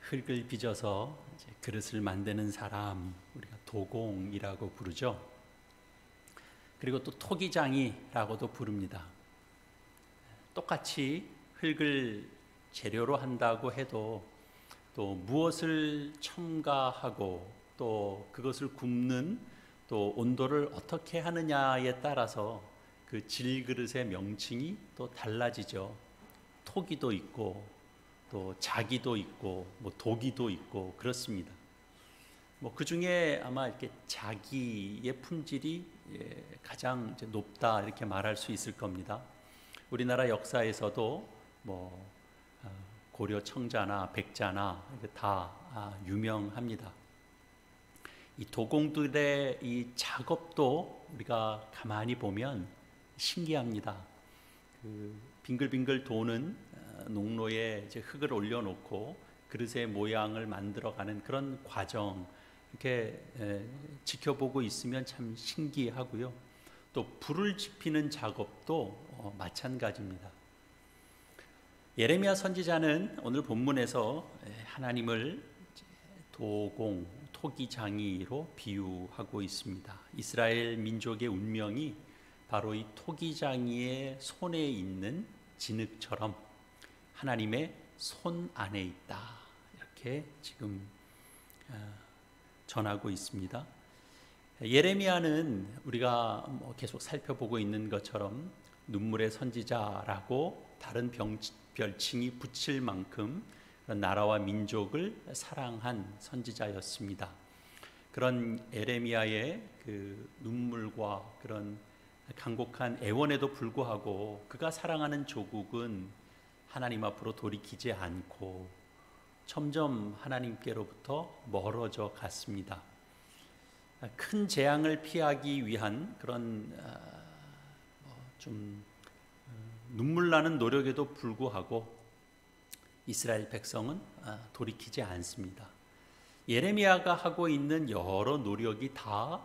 흙을 빚어서 이제 그릇을 만드는 사람, 우리가 도공이라고 부르죠. 그리고 또 토기장이라고도 부릅니다. 똑같이 흙을 재료로 한다고 해도 또 무엇을 첨가하고 또 그것을 굽는 또 온도를 어떻게 하느냐에 따라서 그 질그릇의 명칭이 또 달라지죠. 토기도 있고 또 자기도 있고 뭐 도기도 있고 그렇습니다. 뭐 그 중에 아마 이렇게 자기의 품질이 가장 이제 높다 이렇게 말할 수 있을 겁니다. 우리나라 역사에서도 뭐 고려 청자나 백자나 다 유명합니다. 이 도공들의 이 작업도 우리가 가만히 보면 신기합니다. 그 빙글빙글 도는 농로에 이제 흙을 올려놓고 그릇의 모양을 만들어가는 그런 과정 이렇게 지켜보고 있으면 참 신기하고요. 또 불을 지피는 작업도 마찬가지입니다. 예레미야 선지자는 오늘 본문에서 하나님을 도공, 토기장이로 비유하고 있습니다. 이스라엘 민족의 운명이 바로 이 토기장이의 손에 있는 진흙처럼 하나님의 손 안에 있다. 이렇게 지금 전하고 있습니다. 예레미야는 우리가 계속 살펴보고 있는 것처럼 눈물의 선지자라고 다른 별칭이 붙일 만큼 그런 나라와 민족을 사랑한 선지자였습니다. 그런 예레미야의 그 눈물과 그런 간곡한 애원에도 불구하고 그가 사랑하는 조국은 하나님 앞으로 돌이키지 않고 점점 하나님께로부터 멀어져 갔습니다. 큰 재앙을 피하기 위한 그런 좀 눈물 나는 노력에도 불구하고 이스라엘 백성은 돌이키지 않습니다. 예레미야가 하고 있는 여러 노력이 다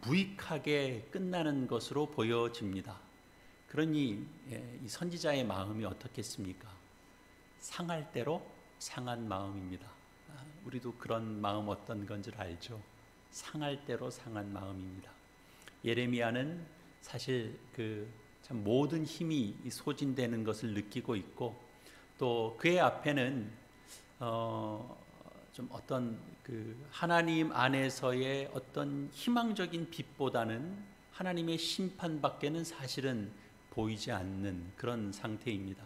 무익하게 끝나는 것으로 보여집니다. 그러니 이 선지자의 마음이 어떻겠습니까? 상할 대로 상한 마음입니다. 우리도 그런 마음 어떤 건지 알죠? 상할 대로 상한 마음입니다. 예레미야는 사실 참 모든 힘이 소진되는 것을 느끼고 있고 또 그의 앞에는 좀 어떤 하나님 안에서의 어떤 희망적인 빛보다는 하나님의 심판밖에는 사실은 보이지 않는 그런 상태입니다.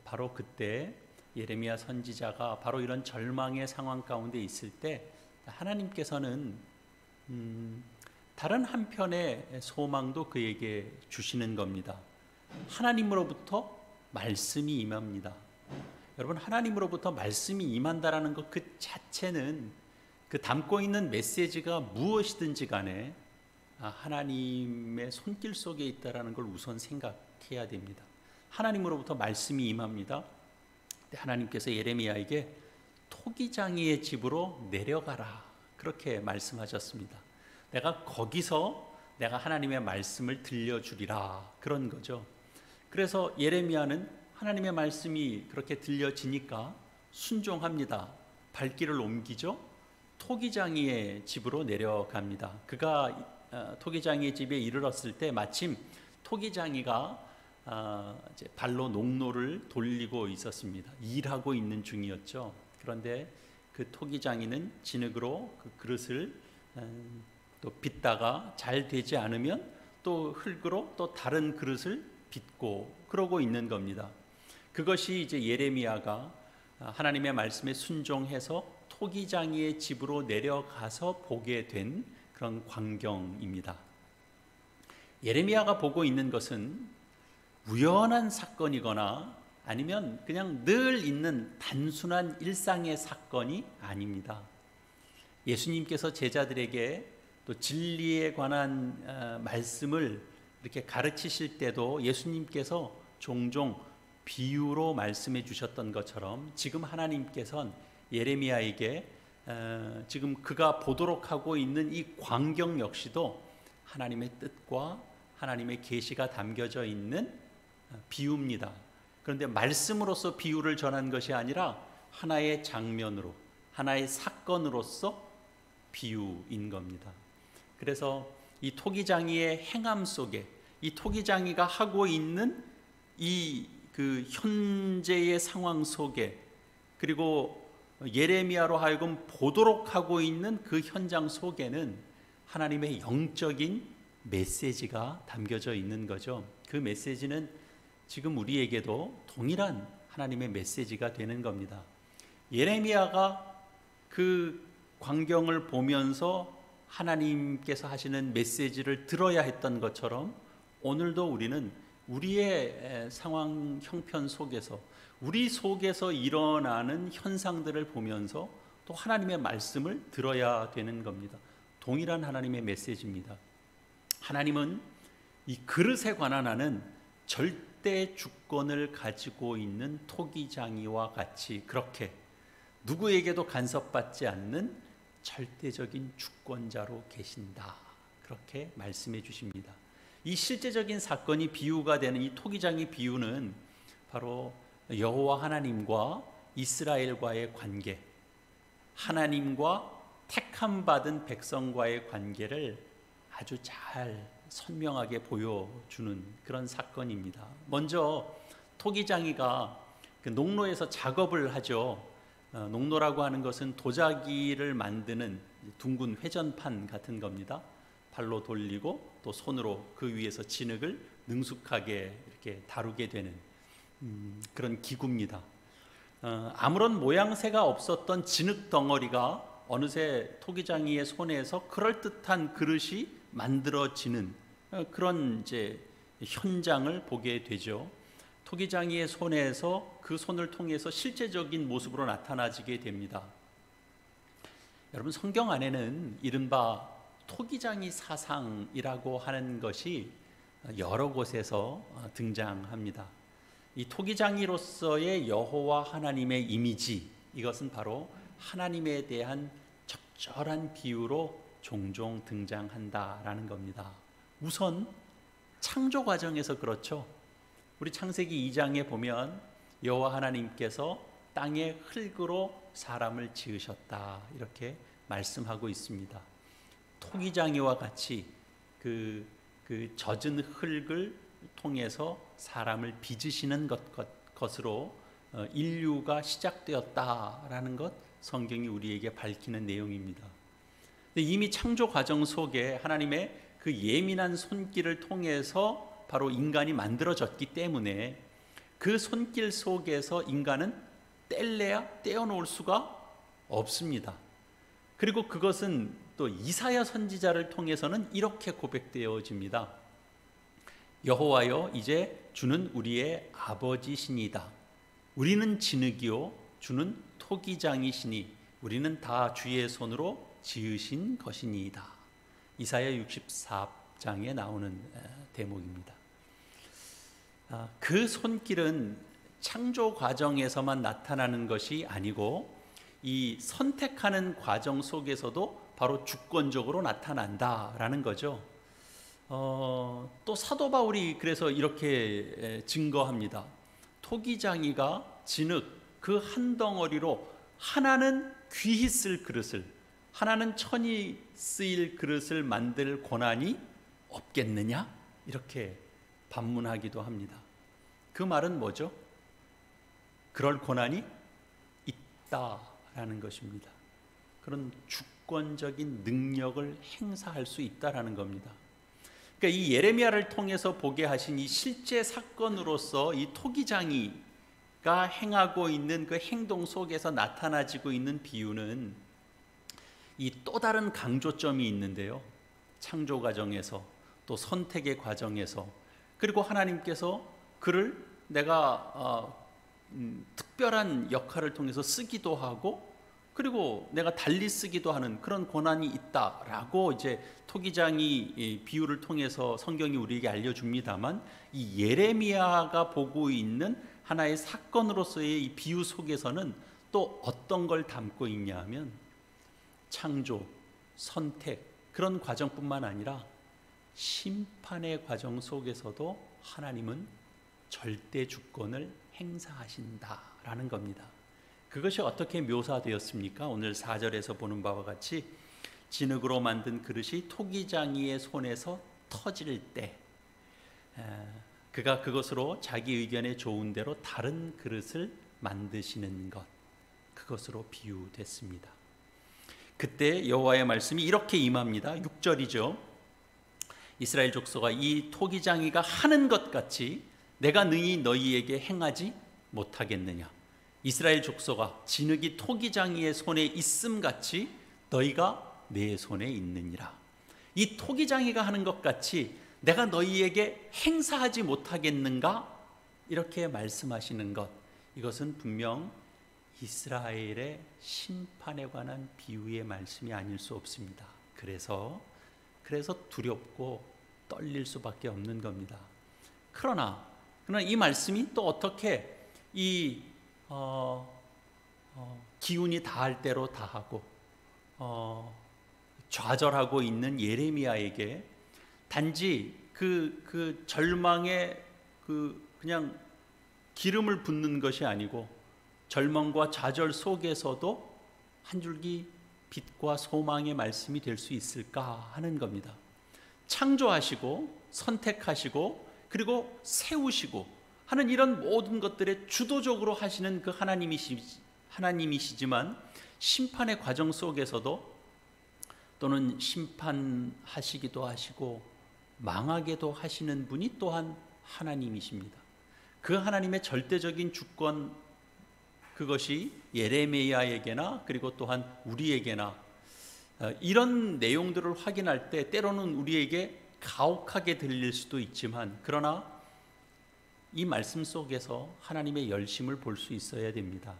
바로 그때 예레미야 선지자가 바로 이런 절망의 상황 가운데 있을 때 하나님께서는 다른 한편의 소망도 그에게 주시는 겁니다. 하나님으로부터 말씀이 임합니다. 여러분, 하나님으로부터 말씀이 임한다라는 것 그 자체는 그 담고 있는 메시지가 무엇이든지 간에 하나님의 손길 속에 있다라는 걸 우선 생각해야 됩니다. 하나님으로부터 말씀이 임합니다. 하나님께서 예레미야에게 토기장이의 집으로 내려가라 그렇게 말씀하셨습니다. 내가 거기서 내가 하나님의 말씀을 들려주리라 그런 거죠. 그래서 예레미야는 하나님의 말씀이 그렇게 들려지니까 순종합니다. 발길을 옮기죠. 토기장이의 집으로 내려갑니다. 그가 토기장이의 집에 이르렀을 때 마침 토기장이가 이제 발로 농로를 돌리고 있었습니다. 일하고 있는 중이었죠. 그런데 그 토기장이는 진흙으로 그 그릇을 또 빚다가 잘 되지 않으면 또 흙으로 또 다른 그릇을 빚고 그러고 있는 겁니다. 그것이 이제 예레미야가 하나님의 말씀에 순종해서 토기장이의 집으로 내려가서 보게 된 그런 광경입니다. 예레미야가 보고 있는 것은 우연한 사건이거나 아니면 그냥 늘 있는 단순한 일상의 사건이 아닙니다. 예수님께서 제자들에게 또 진리에 관한 말씀을 이렇게 가르치실 때도 예수님께서 종종 비유로 말씀해 주셨던 것처럼 지금 하나님께서는 예레미야에게 지금 그가 보도록 하고 있는 이 광경 역시도 하나님의 뜻과 하나님의 계시가 담겨져 있는 비유입니다. 그런데 말씀으로서 비유를 전한 것이 아니라 하나의 장면으로 하나의 사건으로서 비유인 겁니다. 그래서 이 토기장이의 행함 속에, 이 토기장이가 하고 있는 이 그 현재의 상황 속에, 그리고 예레미야로 하여금 보도록 하고 있는 그 현장 속에는 하나님의 영적인 메시지가 담겨져 있는 거죠. 그 메시지는 지금 우리에게도 동일한 하나님의 메시지가 되는 겁니다. 예레미야가 그 광경을 보면서 하나님께서 하시는 메시지를 들어야 했던 것처럼 오늘도 우리는 우리의 상황 형편 속에서, 우리 속에서 일어나는 현상들을 보면서 또 하나님의 말씀을 들어야 되는 겁니다. 동일한 하나님의 메시지입니다. 하나님은 이 그릇에 관한 하는 절대 주권을 가지고 있는 토기장이와 같이 그렇게 누구에게도 간섭받지 않는 절대적인 주권자로 계신다, 그렇게 말씀해 주십니다. 이 실제적인 사건이 비유가 되는 이 토기장의 비유는 바로 여호와 하나님과 이스라엘과의 관계, 하나님과 택함 받은 백성과의 관계를 아주 잘 선명하게 보여주는 그런 사건입니다. 먼저 토기장이가 그 농로에서 작업을 하죠. 농로라고 하는 것은 도자기를 만드는 둥근 회전판 같은 겁니다. 발로 돌리고 또 손으로 그 위에서 진흙을 능숙하게 이렇게 다루게 되는 그런 기구입니다. 아무런 모양새가 없었던 진흙 덩어리가 어느새 토기장이의 손에서 그럴듯한 그릇이 만들어지는 그런 이제 현장을 보게 되죠. 토기장이의 손에서 그 손을 통해서 실제적인 모습으로 나타나지게 됩니다. 여러분, 성경 안에는 이른바 토기장이 사상이라고 하는 것이 여러 곳에서 등장합니다. 이 토기장이로서의 여호와 하나님의 이미지, 이것은 바로 하나님에 대한 적절한 비유로 종종 등장한다라는 겁니다. 우선 창조 과정에서 그렇죠. 우리 창세기 2장에 보면 여호와 하나님께서 땅의 흙으로 사람을 지으셨다, 이렇게 말씀하고 있습니다. 토기장이와 같이 그 젖은 흙을 통해서 사람을 빚으시는 것으로 인류가 시작되었다라는 것, 성경이 우리에게 밝히는 내용입니다. 이미 창조 과정 속에 하나님의 그 예민한 손길을 통해서 바로 인간이 만들어졌기 때문에 그 손길 속에서 인간은 뗄래야 떼어놓을 수가 없습니다. 그리고 그것은 또 이사야 선지자를 통해서는 이렇게 고백되어집니다. 여호와여, 이제 주는 우리의 아버지시니다. 우리는 진흙이요 주는 토기장이시니 우리는 다 주의 손으로 지으신 것이니이다. 이사야 64장에 나오는 대목입니다. 그 손길은 창조 과정에서만 나타나는 것이 아니고 이 선택하는 과정 속에서도 바로 주권적으로 나타난다라는 거죠. 또 사도 바울이 그래서 이렇게 증거합니다. 토기장이가 진흙 그 한 덩어리로 하나는 귀히 쓸 그릇을, 하나는 천히 쓰일 그릇을 만들 권한이 없겠느냐? 이렇게 반문하기도 합니다. 그 말은 뭐죠? 그럴 권한이 있다라는 것입니다. 그런 주권적인 능력을 행사할 수 있다라는 겁니다. 그러니까 이 예레미야를 통해서 보게 하신 이 실제 사건으로서 이 토기장이가 행하고 있는 그 행동 속에서 나타나지고 있는 비유는 이 또 다른 강조점이 있는데요. 창조 과정에서 또 선택의 과정에서, 그리고 하나님께서 그를 내가 특별한 역할을 통해서 쓰기도 하고, 그리고 내가 달리 쓰기도 하는 그런 권한이 있다라고 이제 토기장이 비유를 통해서 성경이 우리에게 알려줍니다만, 이 예레미야가 보고 있는 하나의 사건으로서의 이 비유 속에서는 또 어떤 걸 담고 있냐 하면 창조, 선택, 그런 과정뿐만 아니라 심판의 과정 속에서도 하나님은 절대 주권을 행사하신다라는 겁니다. 그것이 어떻게 묘사되었습니까? 오늘 4절에서 보는 바와 같이 진흙으로 만든 그릇이 토기장이의 손에서 터질 때 그가 그것으로 자기 의견에 좋은 대로 다른 그릇을 만드시는 것, 그것으로 비유됐습니다. 그때 여호와의 말씀이 이렇게 임합니다. 6절이죠. 이스라엘 족속아, 이 토기장이가 하는 것 같이 내가 능히 너희에게 행하지 못하겠느냐. 이스라엘 족속아, 진흙이 토기장이의 손에 있음 같이 너희가 내 손에 있느니라. 이 토기장이가 하는 것 같이 내가 너희에게 행사하지 못하겠는가? 이렇게 말씀하시는 것, 이것은 분명 이스라엘의 심판에 관한 비유의 말씀이 아닐 수 없습니다. 그래서 두렵고 떨릴 수밖에 없는 겁니다. 그러나 이 말씀이 또 어떻게 이 기운이 다할 대로 다하고 좌절하고 있는 예레미야에게 단지 그 절망에 그냥 기름을 붓는 것이 아니고 절망과 좌절 속에서도 한 줄기 빛과 소망의 말씀이 될 수 있을까 하는 겁니다. 창조하시고 선택하시고 그리고 세우시고 하는 이런 모든 것들에 주도적으로 하시는 그 하나님이시지만 심판의 과정 속에서도 또는 심판하시기도 하시고 망하게도 하시는 분이 또한 하나님이십니다. 그 하나님의 절대적인 주권, 그것이 예레미야에게나 그리고 또한 우리에게나 이런 내용들을 확인할 때 때로는 우리에게 가혹하게 들릴 수도 있지만, 그러나 이 말씀 속에서 하나님의 열심을 볼 수 있어야 됩니다.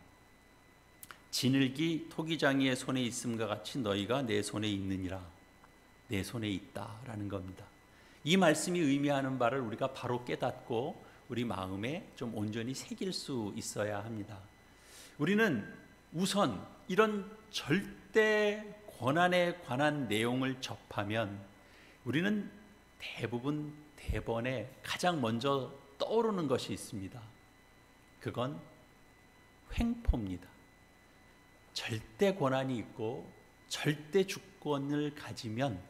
진흙이 토기장이의 손에 있음과 같이 너희가 내 손에 있느니라. 내 손에 있다라는 겁니다. 이 말씀이 의미하는 바를 우리가 바로 깨닫고 우리 마음에 좀 온전히 새길 수 있어야 합니다. 우리는 우선 이런 절대 권한에 관한 내용을 접하면 우리는 대번에 가장 먼저 떠오르는 것이 있습니다. 그건 횡포입니다. 절대 권한이 있고 절대 주권을 가지면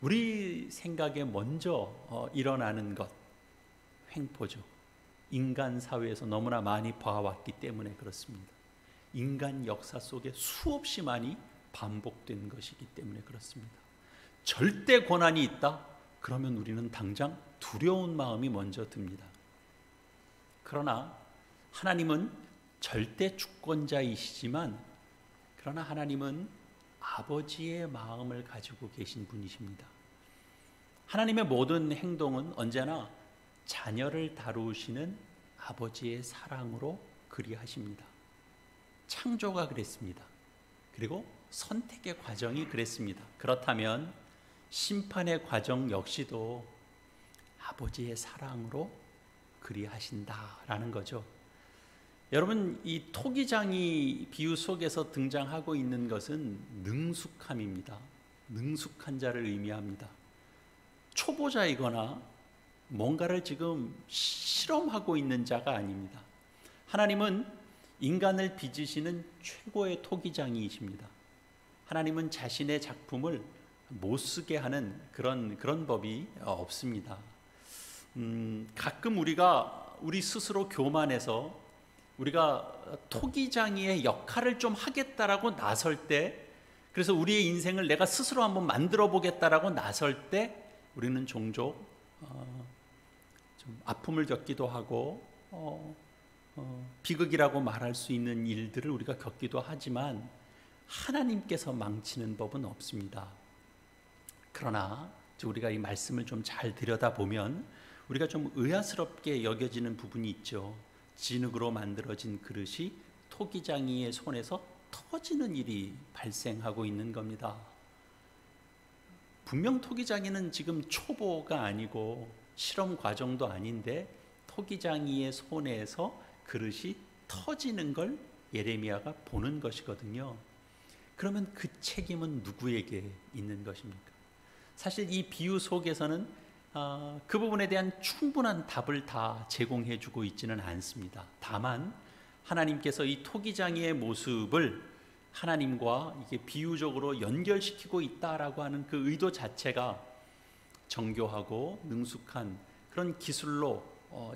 우리 생각에 먼저 일어나는 것, 횡포죠. 인간 사회에서 너무나 많이 봐왔기 때문에 그렇습니다. 인간 역사 속에 수없이 많이 반복된 것이기 때문에 그렇습니다. 절대 권한이 있다? 그러면 우리는 당장 두려운 마음이 먼저 듭니다. 그러나 하나님은 절대 주권자이시지만, 그러나 하나님은 아버지의 마음을 가지고 계신 분이십니다. 하나님의 모든 행동은 언제나 자녀를 다루시는 아버지의 사랑으로 그리하십니다. 창조가 그랬습니다. 그리고 선택의 과정이 그랬습니다. 그렇다면 심판의 과정 역시도 아버지의 사랑으로 그리하신다라는 거죠. 여러분, 이 토기장이 비유 속에서 등장하고 있는 것은 능숙함입니다. 능숙한 자를 의미합니다. 초보자이거나 뭔가를 지금 실험하고 있는 자가 아닙니다. 하나님은 인간을 빚으시는 최고의 토기장이십니다. 하나님은 자신의 작품을 못 쓰게 하는 그런 법이 없습니다. 가끔 우리 스스로 교만해서 우리가 토기장이의 역할을 좀 하겠다라고 나설 때, 그래서 우리의 인생을 내가 스스로 한번 만들어 보겠다라고 나설 때 우리는 종종 좀 아픔을 겪기도 하고 비극이라고 말할 수 있는 일들을 우리가 겪기도 하지만 하나님께서 망치는 법은 없습니다. 그러나 우리가 이 말씀을 좀 잘 들여다보면 우리가 좀 의아스럽게 여겨지는 부분이 있죠. 진흙으로 만들어진 그릇이 토기장이의 손에서 터지는 일이 발생하고 있는 겁니다. 분명 토기장이는 지금 초보가 아니고 실험 과정도 아닌데 토기장이의 손에서 그릇이 터지는 걸 예레미야가 보는 것이거든요. 그러면 그 책임은 누구에게 있는 것입니까? 사실 이 비유 속에서는 그 부분에 대한 충분한 답을 다 제공해 주고 있지는 않습니다. 다만 하나님께서 이 토기장이의 모습을 하나님과 이게 비유적으로 연결시키고 있다라고 하는 그 의도 자체가 정교하고 능숙한 그런 기술로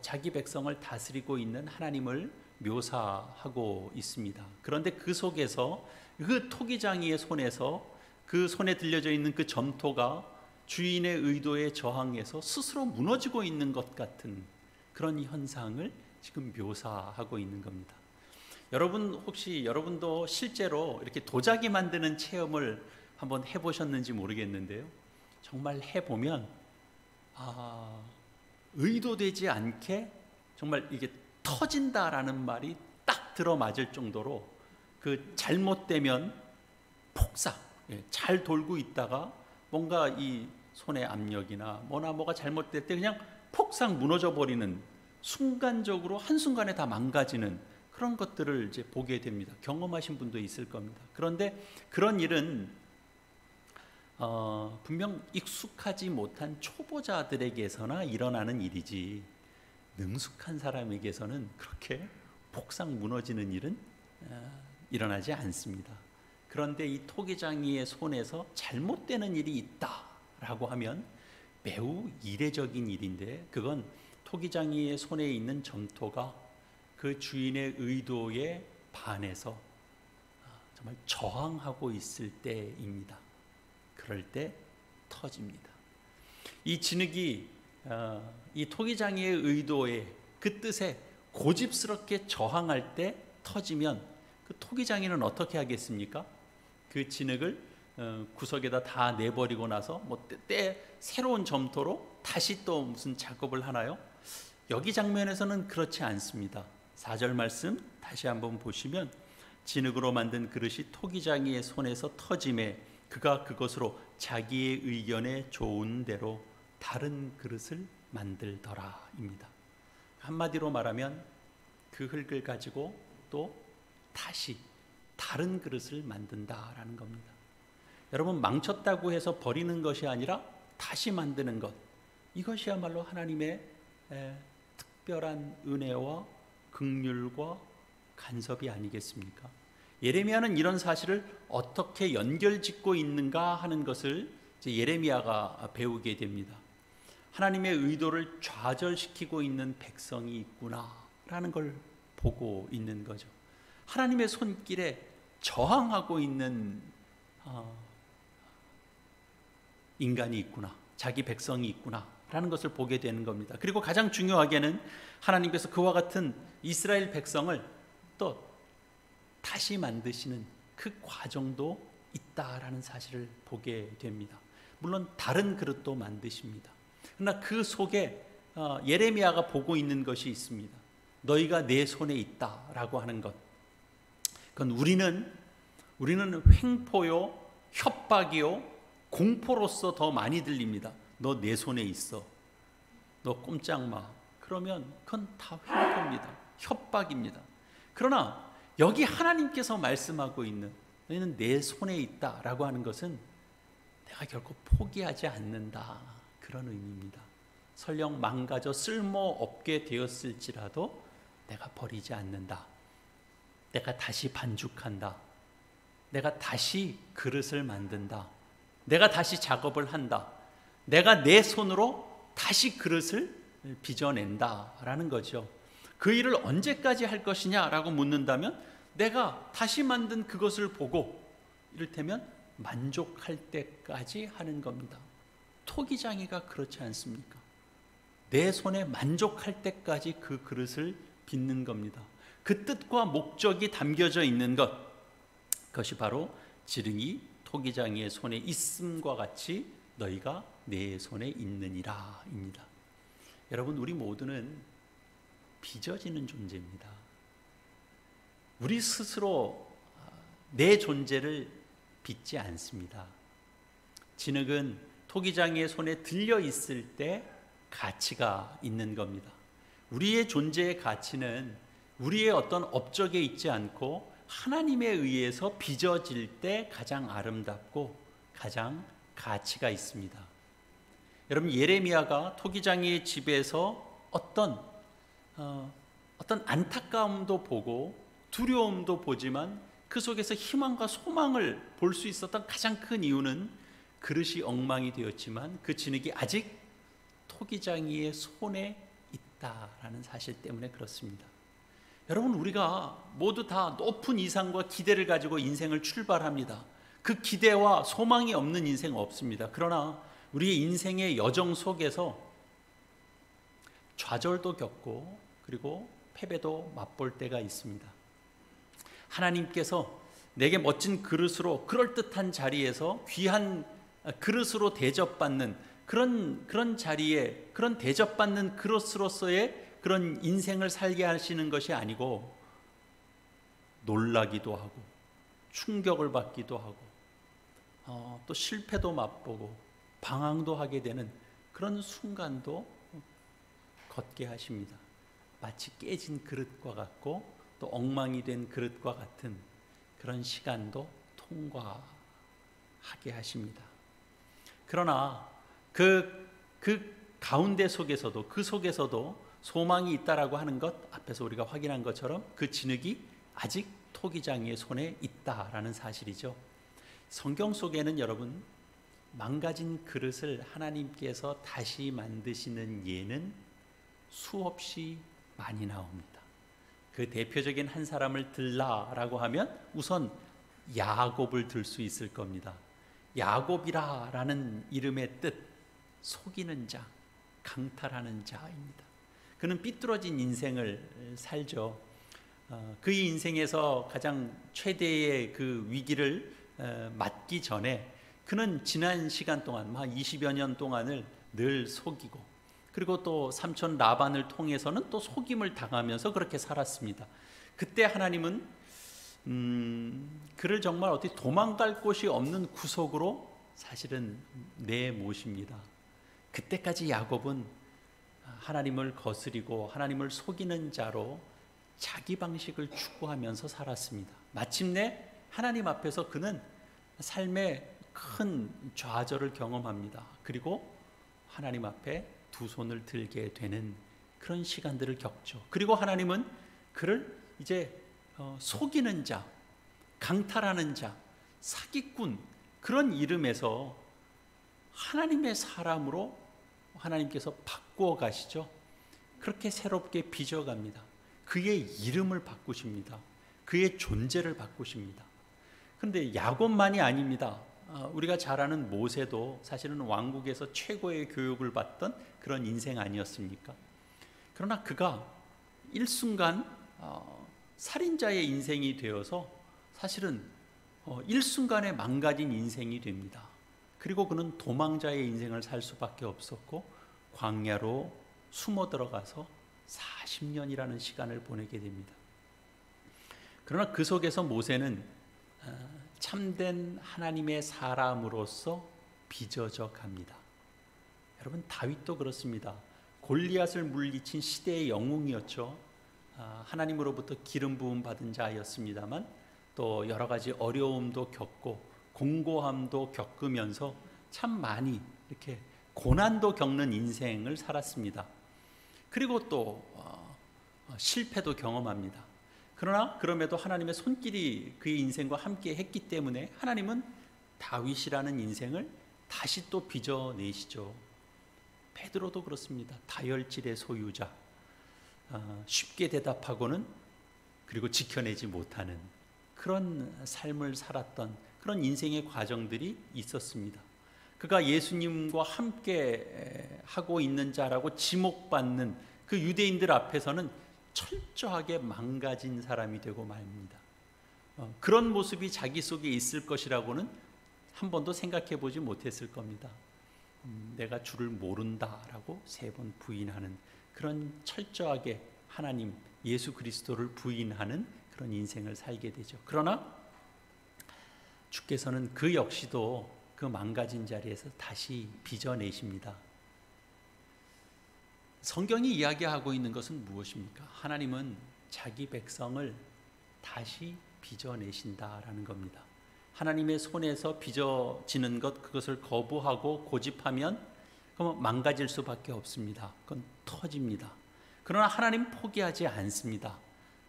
자기 백성을 다스리고 있는 하나님을 묘사하고 있습니다. 그런데 그 속에서 그 토기장이의 손에서 그 손에 들려져 있는 그 점토가 주인의 의도에 저항해서 스스로 무너지고 있는 것 같은 그런 현상을 지금 묘사하고 있는 겁니다. 여러분 혹시 여러분도 실제로 이렇게 도자기 만드는 체험을 한번 해보셨는지 모르겠는데요. 정말 해보면 의도되지 않게 정말 이게 터진다라는 말이 딱 들어맞을 정도로 그 잘못되면 폭삭 잘 돌고 있다가 뭔가 이 손의 압력이나 뭐가 잘못될 때 그냥 폭삭 무너져 버리는 순간적으로 한순간에 다 망가지는 그런 것들을 이제 보게 됩니다. 경험하신 분도 있을 겁니다. 그런데 그런 일은 분명 익숙하지 못한 초보자들에게서나 일어나는 일이지 능숙한 사람에게서는 그렇게 폭삭 무너지는 일은 일어나지 않습니다. 그런데 이 토기장이의 손에서 잘못되는 일이 있다라고 하면 매우 이례적인 일인데 그건 토기장이의 손에 있는 점토가 그 주인의 의도에 반해서 정말 저항하고 있을 때입니다. 그럴 때 터집니다. 이 진흙이 이 토기장이의 의도에 그 뜻에 고집스럽게 저항할 때 터지면 그 토기장이는 어떻게 하겠습니까? 그 진흙을 구석에다 다 내버리고 나서 새로운 점토로 다시 또 무슨 작업을 하나요? 여기 장면에서는 그렇지 않습니다. 4절 말씀 다시 한번 보시면 진흙으로 만든 그릇이 토기장이의 손에서 터짐에 그가 그것으로 자기의 의견에 좋은 대로 다른 그릇을 만들더라입니다. 한마디로 말하면 그 흙을 가지고 또 다시 다른 그릇을 만든다라는 겁니다. 여러분 망쳤다고 해서 버리는 것이 아니라 다시 만드는 것, 이것이야말로 하나님의 특별한 은혜와 긍휼과 간섭이 아니겠습니까? 예레미야는 이런 사실을 어떻게 연결짓고 있는가 하는 것을 이제 예레미야가 배우게 됩니다. 하나님의 의도를 좌절시키고 있는 백성이 있구나라는 걸 보고 있는 거죠. 하나님의 손길에 저항하고 있는 인간이 있구나, 자기 백성이 있구나라는 것을 보게 되는 겁니다. 그리고 가장 중요하게는 하나님께서 그와 같은 이스라엘 백성을 또 다시 만드시는 그 과정도 있다라는 사실을 보게 됩니다. 물론 다른 그릇도 만드십니다. 그러나 그 속에 예레미야가 보고 있는 것이 있습니다. 너희가 내 손에 있다라고 하는 것. 그건 우리는 횡포요, 협박이요, 공포로서 더 많이 들립니다. 너 내 손에 있어. 너 꼼짝 마. 그러면 그건 다 횡포입니다. 협박입니다. 그러나 여기 하나님께서 말씀하고 있는 너희는 내 손에 있다라고 하는 것은 내가 결코 포기하지 않는다, 그런 의미입니다. 설령 망가져 쓸모없게 되었을지라도 내가 버리지 않는다. 내가 다시 반죽한다. 내가 다시 그릇을 만든다. 내가 다시 작업을 한다. 내가 내 손으로 다시 그릇을 빚어낸다라는 거죠. 그 일을 언제까지 할 것이냐라고 묻는다면 내가 다시 만든 그것을 보고 이를테면 만족할 때까지 하는 겁니다. 토기장이가 그렇지 않습니까? 내 손에 만족할 때까지 그 그릇을 빚는 겁니다. 그 뜻과 목적이 담겨져 있는 것, 그것이 바로 지렁이 토기장이의 손에 있음과 같이 너희가 내 손에 있느니라 입니다. 여러분, 우리 모두는 빚어지는 존재입니다. 우리 스스로 내 존재를 빚지 않습니다. 진흙은 토기장이의 손에 들려 있을 때 가치가 있는 겁니다. 우리의 존재의 가치는 우리의 어떤 업적에 있지 않고 하나님에 의해서 빚어질 때 가장 아름답고 가장 가치가 있습니다. 여러분, 예레미야가 토기장이의 집에서 어떤 안타까움도 보고 두려움도 보지만 그 속에서 희망과 소망을 볼 수 있었던 가장 큰 이유는 그릇이 엉망이 되었지만 그 진흙이 아직 토기장이의 손에 있다라는 사실 때문에 그렇습니다. 여러분, 우리가 모두 다 높은 이상과 기대를 가지고 인생을 출발합니다. 그 기대와 소망이 없는 인생 없습니다. 그러나 우리의 인생의 여정 속에서 좌절도 겪고 그리고 패배도 맛볼 때가 있습니다. 하나님께서 내게 멋진 그릇으로 그럴듯한 자리에서 귀한 그릇으로 대접받는 그런 자리에 그런 대접받는 그릇으로서의 그런 인생을 살게 하시는 것이 아니고 놀라기도 하고 충격을 받기도 하고 또 실패도 맛보고 방황도 하게 되는 그런 순간도 걷게 하십니다. 마치 깨진 그릇과 같고 또 엉망이 된 그릇과 같은 그런 시간도 통과하게 하십니다. 그러나 그 가운데 속에서도 그 속에서도 소망이 있다라고 하는 것, 앞에서 우리가 확인한 것처럼 그 진흙이 아직 토기장이의 손에 있다라는 사실이죠. 성경 속에는 여러분, 망가진 그릇을 하나님께서 다시 만드시는 예는 수없이 많이 나옵니다. 그 대표적인 한 사람을 들라라고 하면 우선 야곱을 들 수 있을 겁니다. 야곱이라는 이름의 뜻, 속이는 자, 강탈하는 자입니다. 그는 삐뚤어진 인생을 살죠. 그 인생에서 가장 최대의 그 위기를 맞기 전에 그는 지난 시간 동안, 한 20여 년 동안을 늘 속이고, 그리고 또 삼촌 라반을 통해서는 또 속임을 당하면서 그렇게 살았습니다. 그때 하나님은 그를 정말 어디 도망갈 곳이 없는 구석으로 사실은 내모십니다. 그때까지 야곱은 하나님을 거스리고 하나님을 속이는 자로 자기 방식을 추구하면서 살았습니다. 마침내 하나님 앞에서 그는 삶의 큰 좌절을 경험합니다. 그리고 하나님 앞에 두 손을 들게 되는 그런 시간들을 겪죠. 그리고 하나님은 그를 이제 속이는 자, 강탈하는 자, 사기꾼, 그런 이름에서 하나님의 사람으로 하나님께서 바꾸어 가시죠. 그렇게 새롭게 빚어갑니다. 그의 이름을 바꾸십니다. 그의 존재를 바꾸십니다. 그런데 야곱만이 아닙니다. 우리가 잘 아는 모세도 사실은 왕국에서 최고의 교육을 받던 그런 인생 아니었습니까? 그러나 그가 일순간 살인자의 인생이 되어서 사실은 일순간에 망가진 인생이 됩니다. 그리고 그는 도망자의 인생을 살 수밖에 없었고 광야로 숨어 들어가서 40년이라는 시간을 보내게 됩니다. 그러나 그 속에서 모세는 참된 하나님의 사람으로서 빚어져 갑니다. 여러분, 다윗도 그렇습니다. 골리앗을 물리친 시대의 영웅이었죠. 하나님으로부터 기름 부음 받은 자였습니다만 또 여러 가지 어려움도 겪고 공고함도 겪으면서 참 많이 이렇게 고난도 겪는 인생을 살았습니다. 그리고 또 실패도 경험합니다. 그러나 그럼에도 하나님의 손길이 그의 인생과 함께 했기 때문에 하나님은 다윗이라는 인생을 다시 또 빚어내시죠. 베드로도 그렇습니다. 다혈질의 소유자, 쉽게 대답하고는 그리고 지켜내지 못하는 그런 삶을 살았던 그런 인생의 과정들이 있었습니다. 그가 예수님과 함께 하고 있는 자라고 지목받는 그 유대인들 앞에서는 철저하게 망가진 사람이 되고 말입니다. 그런 모습이 자기 속에 있을 것이라고는 한 번도 생각해 보지 못했을 겁니다. 내가 주를 모른다라고 3번 부인하는 그런 철저하게 하나님 예수 그리스도를 부인하는 그런 인생을 살게 되죠. 그러나 주께서는 그 역시도 그 망가진 자리에서 다시 빚어내십니다. 성경이 이야기하고 있는 것은 무엇입니까? 하나님은 자기 백성을 다시 빚어내신다라는 겁니다. 하나님의 손에서 빚어지는 것, 그것을 거부하고 고집하면 그럼 망가질 수밖에 없습니다. 그건 터집니다. 그러나 하나님 포기하지 않습니다.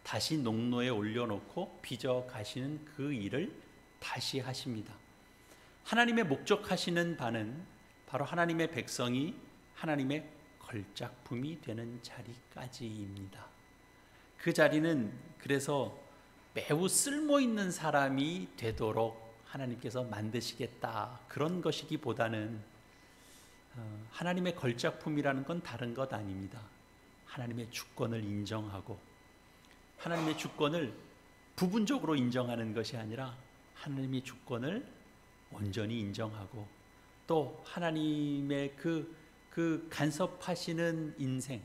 다시 농로에 올려놓고 빚어 가시는 그 일을 다시 하십니다. 하나님의 목적하시는 바는 바로 하나님의 백성이 하나님의 걸작품이 되는 자리까지입니다. 그 자리는 그래서 매우 쓸모있는 사람이 되도록 하나님께서 만드시겠다, 그런 것이기보다는 하나님의 걸작품이라는 건 다른 것 아닙니다. 하나님의 주권을 인정하고 하나님의 주권을 부분적으로 인정하는 것이 아니라 하나님의 주권을 온전히 인정하고 또 하나님의 그 간섭하시는 인생,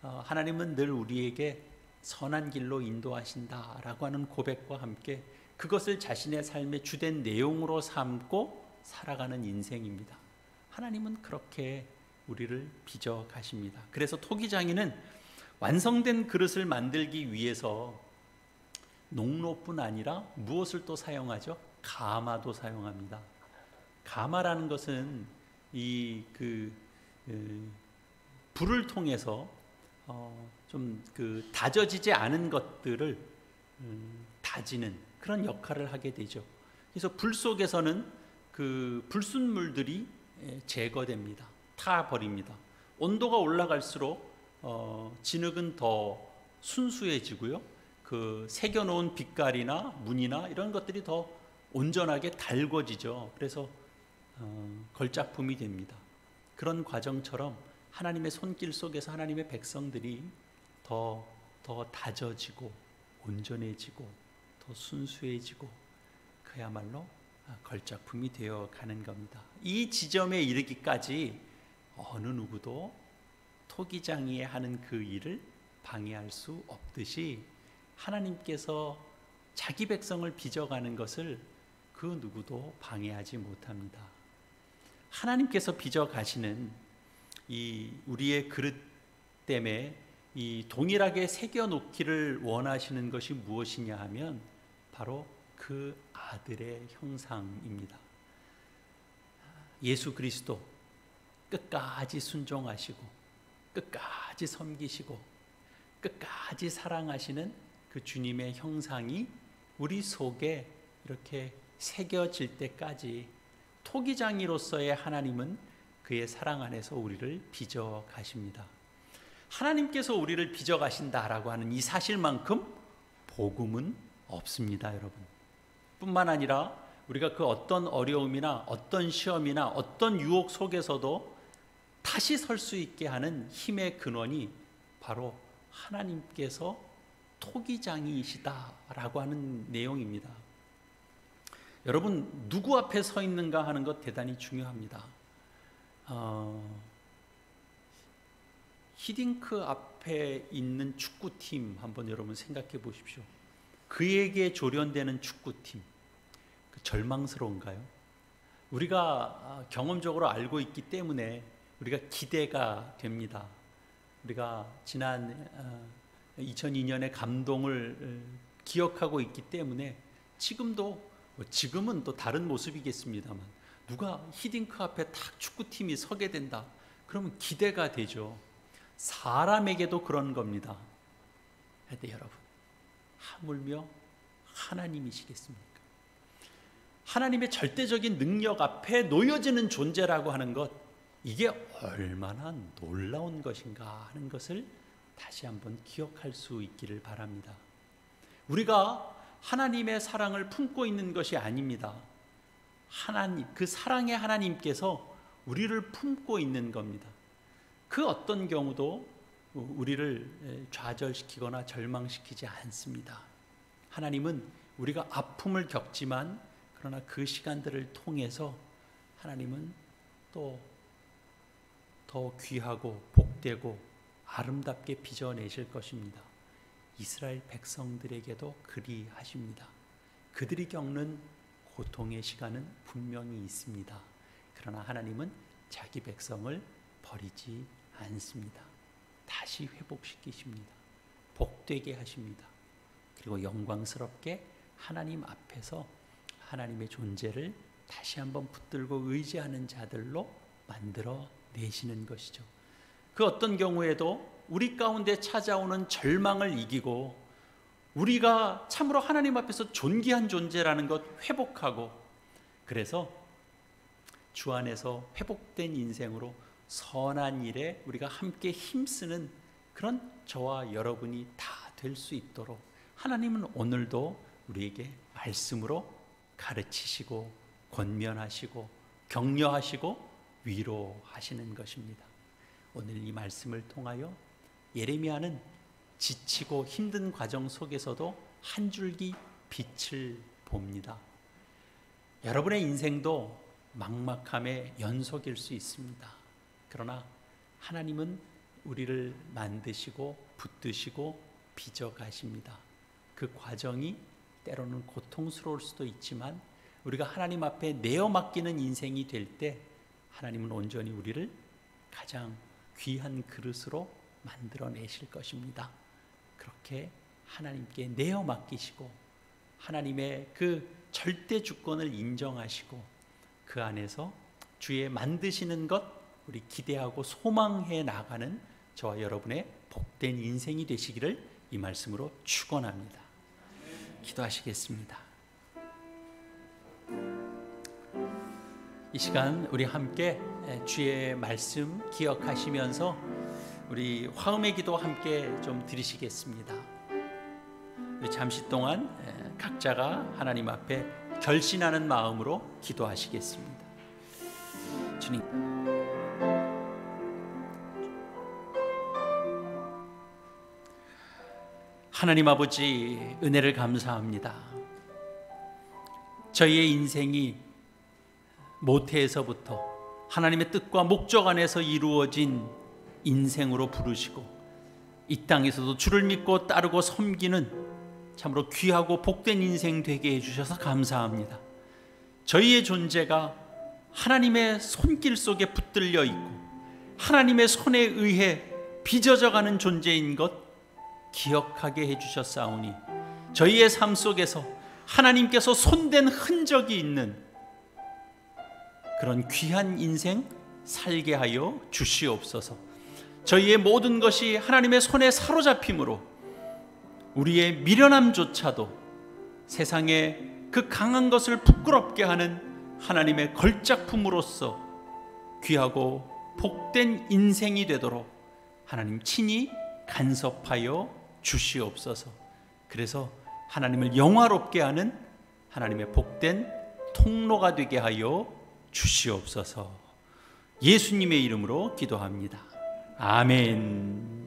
하나님은 늘 우리에게 선한 길로 인도하신다라고 하는 고백과 함께 그것을 자신의 삶의 주된 내용으로 삼고 살아가는 인생입니다. 하나님은 그렇게 우리를 빚어 가십니다. 그래서 토기장이는 완성된 그릇을 만들기 위해서 농로뿐 아니라 무엇을 또 사용하죠? 가마도 사용합니다. 가마라는 것은 불을 통해서 좀 다져지지 않은 것들을 다지는 그런 역할을 하게 되죠. 그래서 불 속에서는 그 불순물들이 제거됩니다. 타버립니다. 온도가 올라갈수록 진흙은 더 순수해지고요. 그 새겨놓은 빛깔이나 무늬나 이런 것들이 더 온전하게 달궈지죠. 그래서 걸작품이 됩니다. 그런 과정처럼 하나님의 손길 속에서 하나님의 백성들이 더 다져지고 온전해지고 더 순수해지고 그야말로 걸작품이 되어 가는 겁니다. 이 지점에 이르기까지 어느 누구도 토기장이에 하는 그 일을 방해할 수 없듯이 하나님께서 자기 백성을 빚어가는 것을 그 누구도 방해하지 못합니다. 하나님께서 빚어가시는 이 우리의 그릇 때문에 이 동일하게 새겨놓기를 원하시는 것이 무엇이냐 하면 바로 그 아들의 형상입니다. 예수 그리스도 끝까지 순종하시고 끝까지 섬기시고 끝까지 사랑하시는 그 주님의 형상이 우리 속에 이렇게 새겨질 때까지 토기장이로서의 하나님은 그의 사랑 안에서 우리를 빚어 가십니다. 하나님께서 우리를 빚어 가신다라고 하는 이 사실만큼 복음은 없습니다, 여러분. 뿐만 아니라 우리가 그 어떤 어려움이나 어떤 시험이나 어떤 유혹 속에서도 다시 설 수 있게 하는 힘의 근원이 바로 하나님께서 토기장이시다라고 하는 내용입니다. 여러분, 누구 앞에 서 있는가 하는 것 대단히 중요합니다. 히딩크 앞에 있는 축구팀 한번 여러분 생각해 보십시오. 그에게 조련되는 축구팀, 절망스러운가요? 우리가 경험적으로 알고 있기 때문에 우리가 기대가 됩니다. 우리가 지난 2002년의 감동을 기억하고 있기 때문에 지금은 또 다른 모습이겠습니다만 누가 히딩크 앞에 딱 축구팀이 서게 된다 그러면 기대가 되죠. 사람에게도 그런 겁니다. 그런데 여러분, 하물며 하나님이시겠습니까? 하나님의 절대적인 능력 앞에 놓여지는 존재라고 하는 것, 이게 얼마나 놀라운 것인가 하는 것을 다시 한번 기억할 수 있기를 바랍니다. 우리가 하나님의 사랑을 품고 있는 것이 아닙니다. 그 사랑의 하나님께서 우리를 품고 있는 겁니다. 그 어떤 경우도 우리를 좌절시키거나 절망시키지 않습니다. 하나님은 우리가 아픔을 겪지만 그러나 그 시간들을 통해서 하나님은 또 더 귀하고 복되고 아름답게 빚어내실 것입니다. 이스라엘 백성들에게도 그리하십니다. 그들이 겪는 고통의 시간은 분명히 있습니다. 그러나 하나님은 자기 백성을 버리지 않습니다. 다시 회복시키십니다. 복되게 하십니다. 그리고 영광스럽게 하나님 앞에서 하나님의 존재를 다시 한번 붙들고 의지하는 자들로 만들어 내시는 것이죠. 그 어떤 경우에도 우리 가운데 찾아오는 절망을 이기고 우리가 참으로 하나님 앞에서 존귀한 존재라는 것 회복하고, 그래서 주 안에서 회복된 인생으로 선한 일에 우리가 함께 힘쓰는 그런 저와 여러분이 다 될 수 있도록 하나님은 오늘도 우리에게 말씀으로 가르치시고 권면하시고 격려하시고 위로하시는 것입니다. 오늘 이 말씀을 통하여 예레미야는 지치고 힘든 과정 속에서도 한 줄기 빛을 봅니다. 여러분의 인생도 막막함의 연속일 수 있습니다. 그러나 하나님은 우리를 만드시고 붙드시고 빚어가십니다. 그 과정이 때로는 고통스러울 수도 있지만 우리가 하나님 앞에 내어 맡기는 인생이 될 때 하나님은 온전히 우리를 가장 귀한 그릇으로 만들어내실 것입니다. 그렇게 하나님께 내어 맡기시고 하나님의 그 절대 주권을 인정하시고 그 안에서 주의 만드시는 것 우리 기대하고 소망해 나가는 저와 여러분의 복된 인생이 되시기를 이 말씀으로 축원합니다. 기도하시겠습니다. 이 시간 우리 함께 주의 말씀 기억하시면서 우리 화음의 기도 함께 좀 드리시겠습니다. 잠시 동안 각자가 하나님 앞에 결신하는 마음으로 기도하시겠습니다. 주님, 하나님 아버지 은혜를 감사합니다. 저희의 인생이 모태에서부터 하나님의 뜻과 목적 안에서 이루어진 인생으로 부르시고 이 땅에서도 주를 믿고 따르고 섬기는 참으로 귀하고 복된 인생 되게 해주셔서 감사합니다. 저희의 존재가 하나님의 손길 속에 붙들려 있고 하나님의 손에 의해 빚어져가는 존재인 것 기억하게 해주셨사오니 저희의 삶 속에서 하나님께서 손댄 흔적이 있는 그런 귀한 인생 살게 하여 주시옵소서. 저희의 모든 것이 하나님의 손에 사로잡힘으로 우리의 미련함조차도 세상에 그 강한 것을 부끄럽게 하는 하나님의 걸작품으로서 귀하고 복된 인생이 되도록 하나님 친히 간섭하여 주시옵소서. 그래서 하나님을 영화롭게 하는 하나님의 복된 통로가 되게 하여 주시옵소서. 예수님의 이름으로 기도합니다. 아멘.